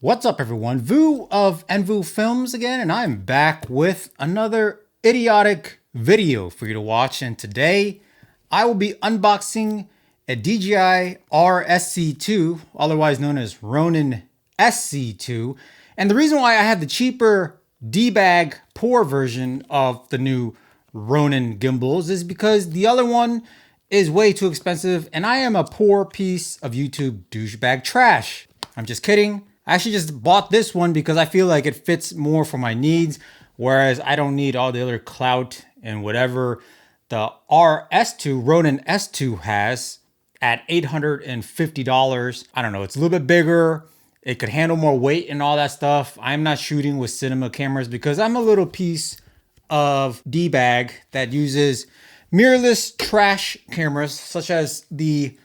What's up, everyone? Vu of Envu Films again, and I'm back with another idiotic video for you to watch. And today I will be unboxing a DJI RSC2, otherwise known as Ronin SC2. And the reason why I have the cheaper D-bag poor version of the new Ronin gimbals is because the other one is way too expensive, and I am a poor piece of YouTube douchebag trash. I'm just kidding. I actually just bought this one because I feel like it fits more for my needs, whereas I don't need all the other clout and whatever the RS2, Ronin S2 has at $850. I don't know, it's a little bit bigger. It could handle more weight and all that stuff. I'm not shooting with cinema cameras because I'm a little piece of D-bag that uses mirrorless trash cameras such as the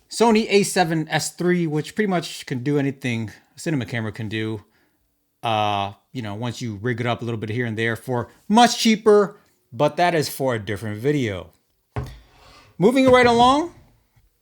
Sony a7S3, which pretty much can do anything a cinema camera can do. Once you rig it up a little bit here and there for much cheaper, but that is for a different video. Moving right along,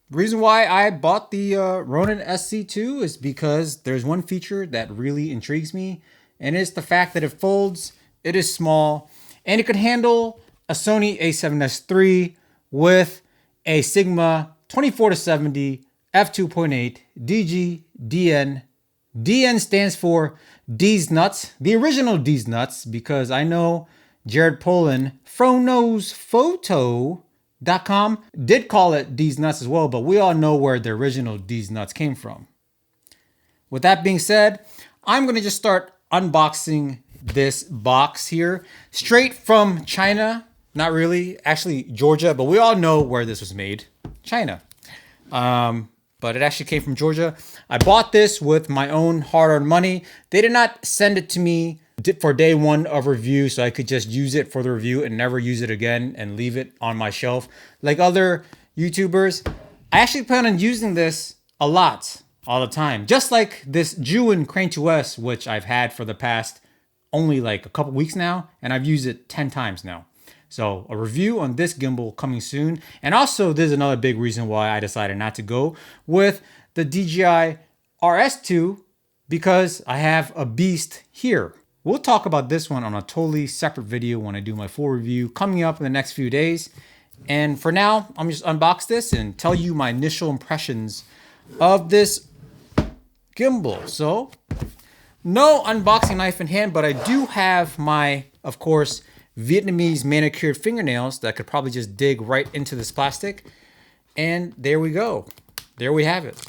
the reason why I bought the Ronin SC2 is because there's one feature that really intrigues me, and it's the fact that it folds, it is small, and it could handle a Sony a7S3 with a Sigma 24-70 f2.8 DG DN. DN stands for Deez Nutz, the original Deez Nutz, because I know Jared Polin, FroKnowsPhoto.com, did call it Deez Nutz as well, but we all know where the original Deez Nutz came from. With that being said, I'm going to just start unboxing this box here, straight from China. Not really, actually Georgia, but we all know where this was made, China. But it actually came from Georgia. I bought this with my own hard-earned money. They did not send it to me for day one of review, so I could just use it for the review and never use it again and leave it on my shelf like other YouTubers. I actually plan on using this a lot, all the time. Just like this Juin Crane 2S, which I've had for the past only like a couple weeks now, and I've used it 10 times now. So a review on this gimbal coming soon. And also there's another big reason why I decided not to go with the DJI RS2, because I have a beast here. We'll talk about this one on a totally separate video when I do my full review coming up in the next few days. And for now, I'm just unbox this and tell you my initial impressions of this gimbal. So no unboxing knife in hand, but I do have my, of course, Vietnamese manicured fingernails that could probably just dig right into this plastic. And there we go. There we have it.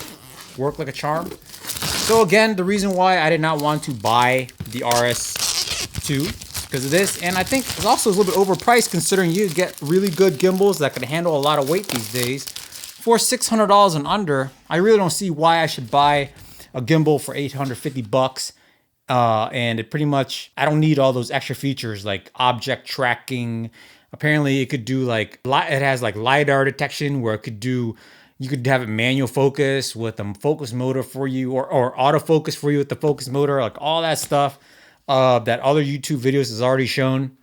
Worked like a charm. So again, the reason why I did not want to buy the RS2 because of this, and I think it's also a little bit overpriced considering you get really good gimbals that can handle a lot of weight these days for $600 and under. I really don't see why I should buy a gimbal for $850. And it pretty much, I don't need all those extra features like object tracking. Apparently it could do like, it has like LiDAR detection where it could do, you could have it manual focus with a focus motor for you, or autofocus for you with the focus motor, like all that stuff that other YouTube videos has already shown.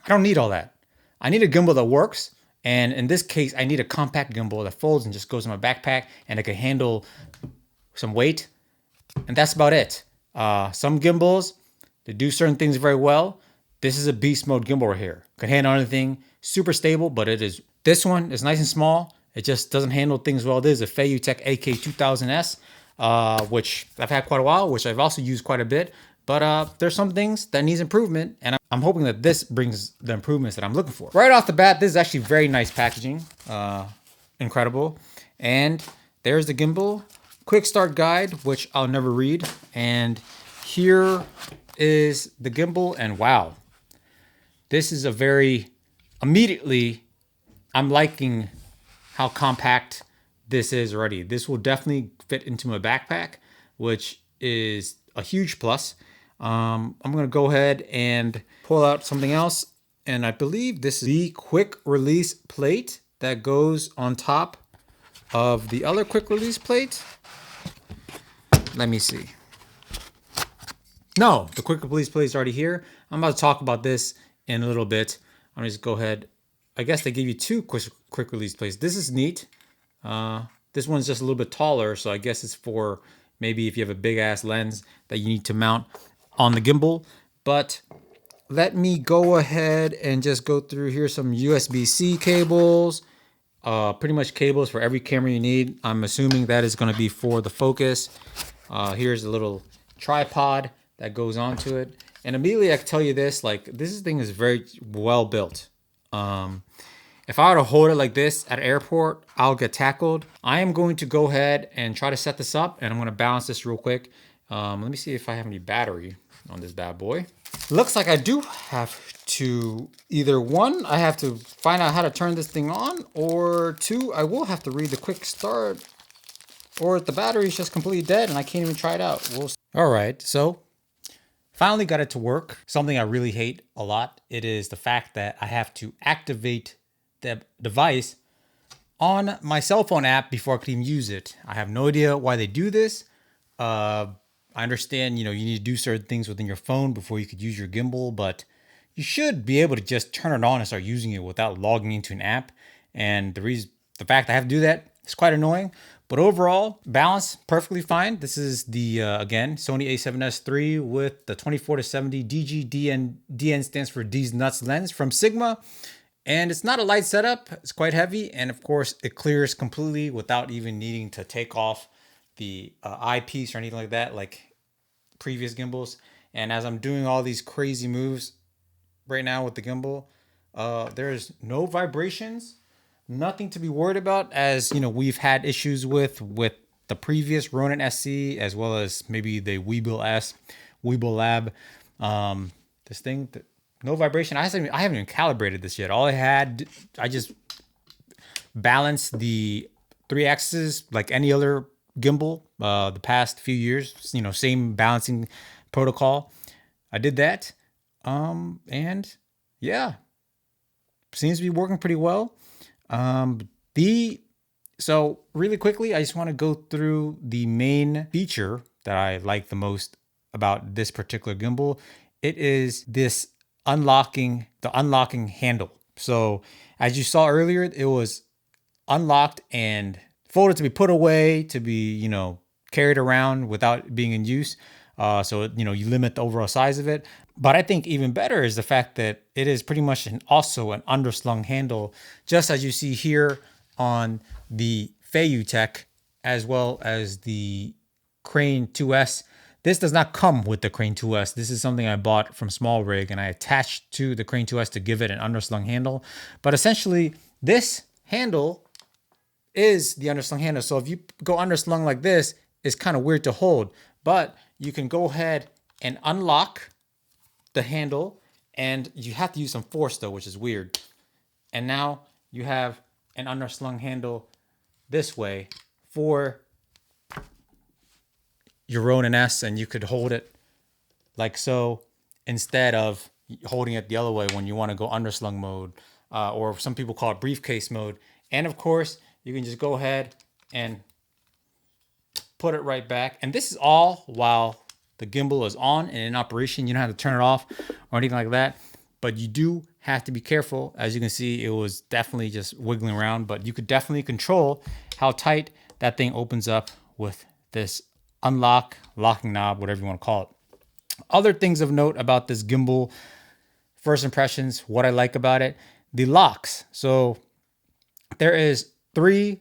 I don't need all that. I need a gimbal that works. And in this case, I need a compact gimbal that folds and just goes in my backpack and it can handle some weight. And that's about it. Some gimbals, they do certain things very well. This is a beast mode gimbal right here. Can handle anything, super stable, but this one is nice and small. It just doesn't handle things well. This is a Feiyutech AK2000S, which I've had quite a while, which I've also used quite a bit. But there's some things that needs improvement, and I'm hoping that this brings the improvements that I'm looking for. Right off the bat, this is actually very nice packaging. Incredible. And there's the gimbal. Quick start guide, which I'll never read. And here is the gimbal, and wow. This is immediately, I'm liking how compact this is already. This will definitely fit into my backpack, which is a huge plus. I'm gonna go ahead and pull out something else. And I believe this is the quick release plate that goes on top of the other quick release plate. Let me see. No, the quick release plate is already here. I'm about to talk about this in a little bit. I'm just go ahead. I guess they give you two quick release plates. This is neat. This one's just a little bit taller, so I guess it's for maybe if you have a big ass lens that you need to mount on the gimbal. But let me go ahead and just go through here some USB-C cables. Pretty much cables for every camera you need. I'm assuming that is going to be for the focus. Here's a little tripod that goes onto it. And immediately I can tell you this, like this thing is very well built. If I were to hold it like this at an airport, I'll get tackled. I am going to go ahead and try to set this up, and I'm going to balance this real quick. Let me see if I have any battery on this bad boy. Looks like I do have to either one, I have to find out how to turn this thing on, or two, I will have to read the quick start, or the battery is just completely dead and I can't even try it out. We'll see. All right, so finally got it to work. Something I really hate a lot, it is the fact that I have to activate the device on my cell phone app before I can even use it. I have no idea why they do this. I understand, you know, you need to do certain things within your phone before you could use your gimbal, but you should be able to just turn it on and start using it without logging into an app. And the fact I have to do that is quite annoying. But overall, balance perfectly fine. This is the, again, Sony a7S III with the 24-70 DG DN stands for Deez Nutz lens from Sigma. And it's not a light setup. It's quite heavy. And of course, it clears completely without even needing to take off the eyepiece or anything like that, like previous gimbals. And as I'm doing all these crazy moves right now with the gimbal, there's no vibrations, nothing to be worried about, as you know, we've had issues with the previous Ronin SC, as well as maybe the Weebill Lab. This thing, no vibration. I haven't even calibrated this yet. I just balanced the 3 axes like any other gimbal the past few years, you know, same balancing protocol. I did that, and yeah, seems to be working pretty well. So really quickly, I just want to go through the main feature that I like the most about this particular gimbal. It is this unlocking handle. So as you saw earlier, it was unlocked and folded to be put away, to be, you know, carried around without being in use. So, you know, you limit the overall size of it. But I think even better is the fact that it is pretty much also an underslung handle, just as you see here on the Tech, as well as the Crane 2S. This does not come with the Crane 2S. This is something I bought from Small Rig and I attached to the Crane 2S to give it an underslung handle. But essentially, this handle is the underslung handle. So if you go underslung like this, it's kind of weird to hold. But you can go ahead and unlock the handle, and you have to use some force though, which is weird. And now you have an underslung handle this way for your Ronin S, and you could hold it like so instead of holding it the other way when you want to go underslung mode, or some people call it briefcase mode. And of course, you can just go ahead and put it right back. And this is all while the gimbal is on and in operation. You don't have to turn it off or anything like that, but you do have to be careful. As you can see, it was definitely just wiggling around, but you could definitely control how tight that thing opens up with this locking knob, whatever you want to call it. Other things of note about this gimbal, first impressions, what I like about it, the locks. So there is 3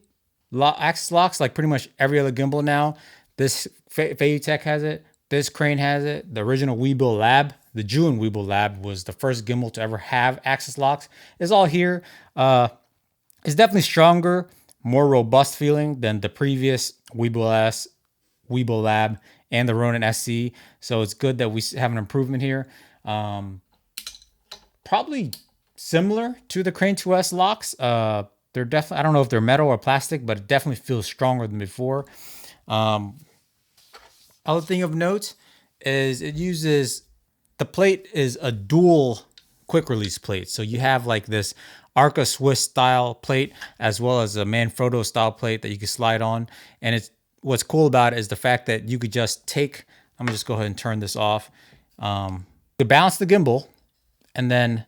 axis locks, like pretty much every other gimbal now. This Tech has it. This Crane has it. The original Weebill Lab, the June Weebill Lab, was the first gimbal to ever have axis locks. It's all here. It's definitely stronger, more robust feeling than the previous Weebill Lab and the Ronin SC. So it's good that we have an improvement here. Probably similar to the Crane 2S locks. They're definitely, I don't know if they're metal or plastic, but it definitely feels stronger than before. Other thing of note is the plate is a dual quick release plate. So you have like this Arca Swiss style plate, as well as a Manfrotto style plate that you can slide on. And what's cool about it is the fact that you could just I'm gonna just go ahead and turn this off. You balance the gimbal and then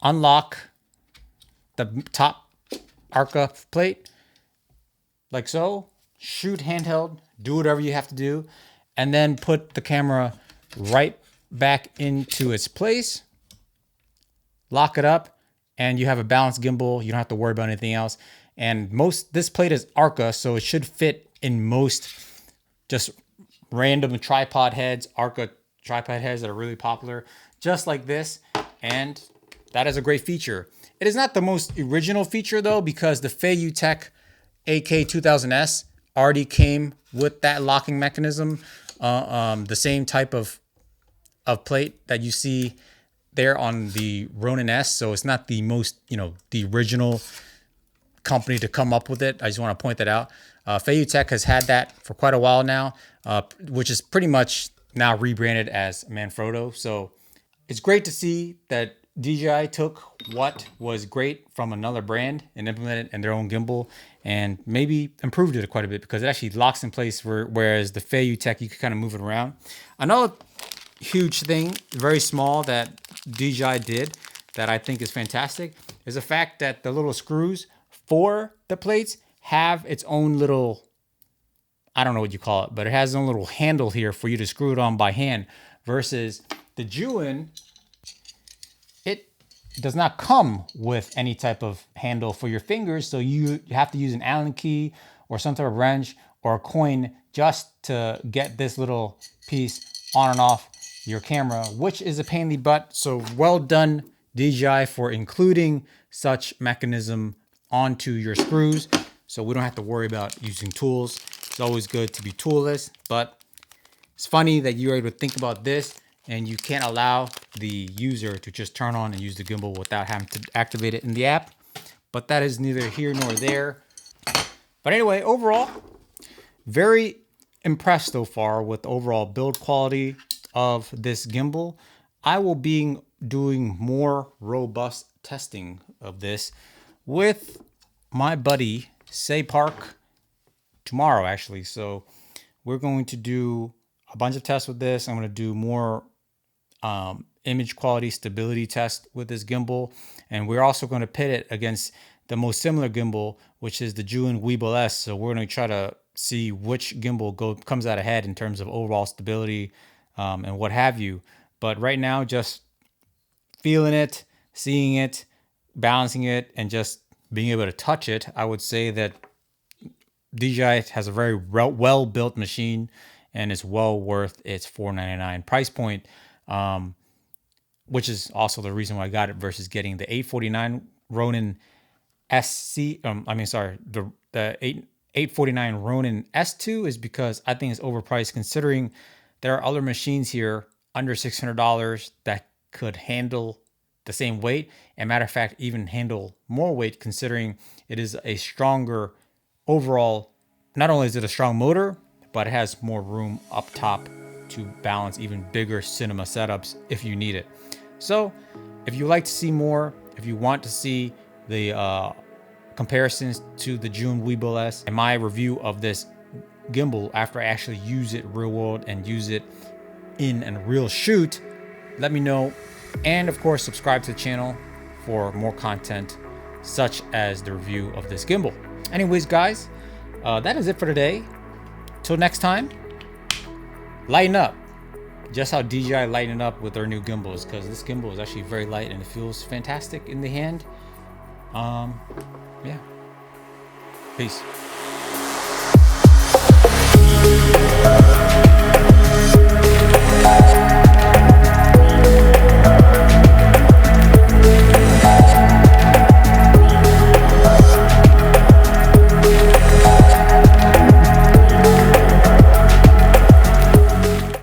unlock the top Arca plate like so, shoot handheld do whatever you have to do, and then put the camera right back into its place, lock it up, and you have a balanced gimbal. You don't have to worry about anything else. And this plate is Arca, so it should fit in most just random tripod heads, Arca tripod heads that are really popular, just like this. And that is a great feature. It is not the most original feature though, because the Feiyutech AK2000S already came with that locking mechanism, the same type of plate that you see there on the Ronin S. So it's not the most, the original company to come up with it. I just want to point that out. Feiyutech has had that for quite a while now, which is pretty much now rebranded as Manfrotto. So it's great to see that DJI took what was great from another brand and implemented it in their own gimbal and maybe improved it quite a bit, because it actually locks in place, whereas the Feiyutech, you can kind of move it around. Another huge thing, very small, that DJI did that I think is fantastic is the fact that the little screws for the plates have its own little, I don't know what you call it, but it has its own little handle here for you to screw it on by hand, versus the Juin, it does not come with any type of handle for your fingers. So you have to use an Allen key or some type of wrench or a coin just to get this little piece on and off your camera, which is a pain in the butt. So well done, DJI, for including such mechanism onto your screws, so we don't have to worry about using tools. It's always good to be toolless, but it's funny that you're able to think about this and you can't allow the user to just turn on and use the gimbal without having to activate it in the app. But that is neither here nor there. But anyway, overall, very impressed so far with the overall build quality of this gimbal. I will be doing more robust testing of this with my buddy Say Park tomorrow, actually. So we're going to do a bunch of tests with this. I'm going to do more image quality stability test with this gimbal, and we're also going to pit it against the most similar gimbal, which is the Juin Weebill S. So we're going to try to see which gimbal comes out ahead in terms of overall stability and what have you. But right now, just feeling it, seeing it, balancing it, and just being able to touch it, I would say that DJI has a very well-built machine, and it's well worth its $499 price point, which is also the reason why I got it versus getting the $849 Ronin SC. The $849 Ronin S2 is because I think it's overpriced, considering there are other machines here under $600 that could handle the same weight, and matter of fact, even handle more weight, considering it is a stronger overall. Not only is it a strong motor, but it has more room up top to balance even bigger cinema setups if you need it. So if you like to see more, if you want to see the comparisons to the Juin Weebill S and my review of this gimbal after I actually use it real world and use it in a real shoot, let me know. And of course, subscribe to the channel for more content such as the review of this gimbal. Anyways, guys, that is it for today. Till next time, lighten up. Just how DJI lightened up with their new gimbals, because this gimbal is actually very light and it feels fantastic in the hand. Yeah. Peace.